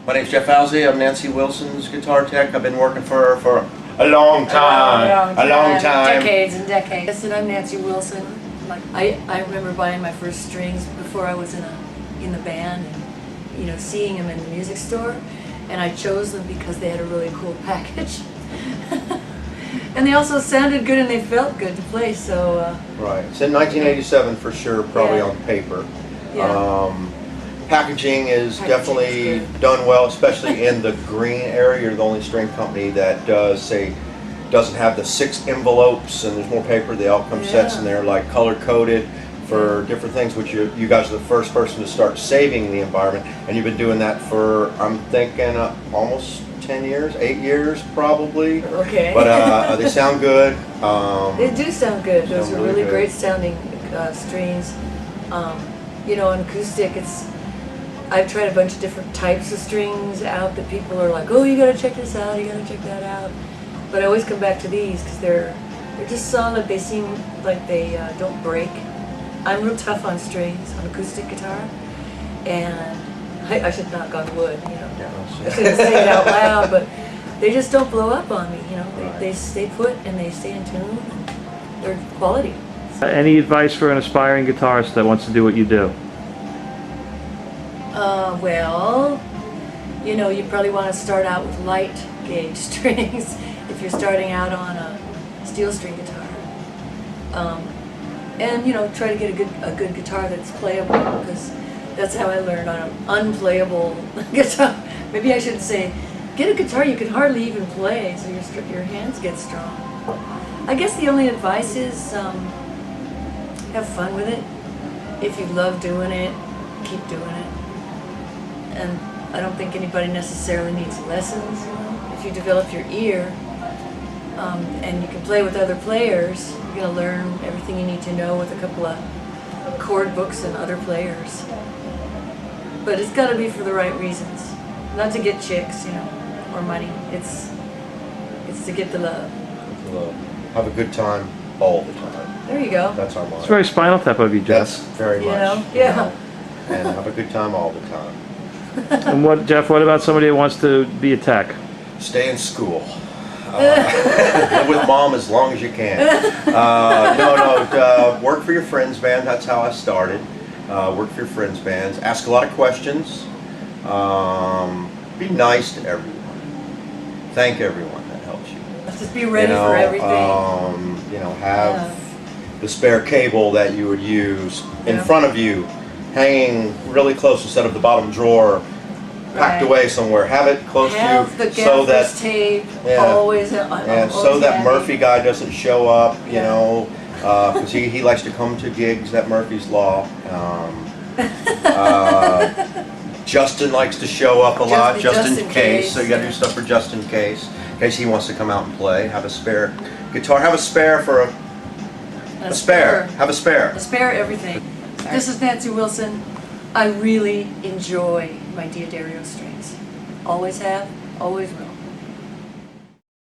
My name's Jeff Ousley. I'm Nancy Wilson's guitar tech. I've been working for her for a long time. A long time. Decades and decades. Yes, and I'm Nancy Wilson. I remember buying my first strings before I was in the band, and seeing them in the music store, and I chose them because they had a really cool package. And they also sounded good and they felt good to play, so... Right. It's in 1987 for sure, probably on paper. Yeah. Packaging is definitely done well, especially in the green area. You're the only string company that doesn't have the 6 envelopes and there's more paper. They all come sets and they're like color coded for different things, which you guys are the first person to start saving the environment, and you've been doing that for, I'm thinking, almost 10 years, 8 years probably. Okay. But they sound good. They do sound good. Those are really great sounding strings. On acoustic, I've tried a bunch of different types of strings out that people are like, oh, you gotta check this out, you gotta check that out. But I always come back to these because they're just solid. They seem like they don't break. I'm real tough on strings, on acoustic guitar, and I should knock on wood, I shouldn't say it out loud, but they just don't blow up on me, They stay put and they stay in tune, and they're quality. Any advice for an aspiring guitarist that wants to do what you do? Well, you probably want to start out with light gauge strings if you're starting out on a steel string guitar. And try to get a good guitar that's playable, because that's how I learned on an unplayable guitar. Maybe I should say, get a guitar you can hardly even play, so your hands get strong. I guess the only advice is have fun with it. If you love doing it, keep doing it. And I don't think anybody necessarily needs lessons. If you develop your ear and you can play with other players, you're going to learn everything you need to know with a couple of chord books and other players. But it's got to be for the right reasons. Not to get chicks, or money. It's to get the love. Have a good time all the time. There you go. That's our motto. It's very Spinal Tap of you, Jeff. That's very much. Yeah. And have a good time all the time. And Jeff, what about somebody that wants to be a tech? Stay in school. Live with mom as long as you can. Work for your friends' band. That's how I started. Work for your friends' bands. Ask a lot of questions. Be nice to everyone. Thank everyone that helps you. Just be ready for everything. Have the spare cable that you would use in front of you, hanging really close instead of the bottom drawer, packed away somewhere. Have it close to you so that tape always. So that Murphy guy doesn't show up. Because he likes to come to gigs. That Murphy's Law. Justin likes to show up a lot, just in case. So you got to do stuff for just in case he wants to come out and play. Have a spare guitar. Have a spare for a spare. Have a spare. A spare everything. This is Nancy Wilson. I really enjoy my Diodario strings. Always have, always will.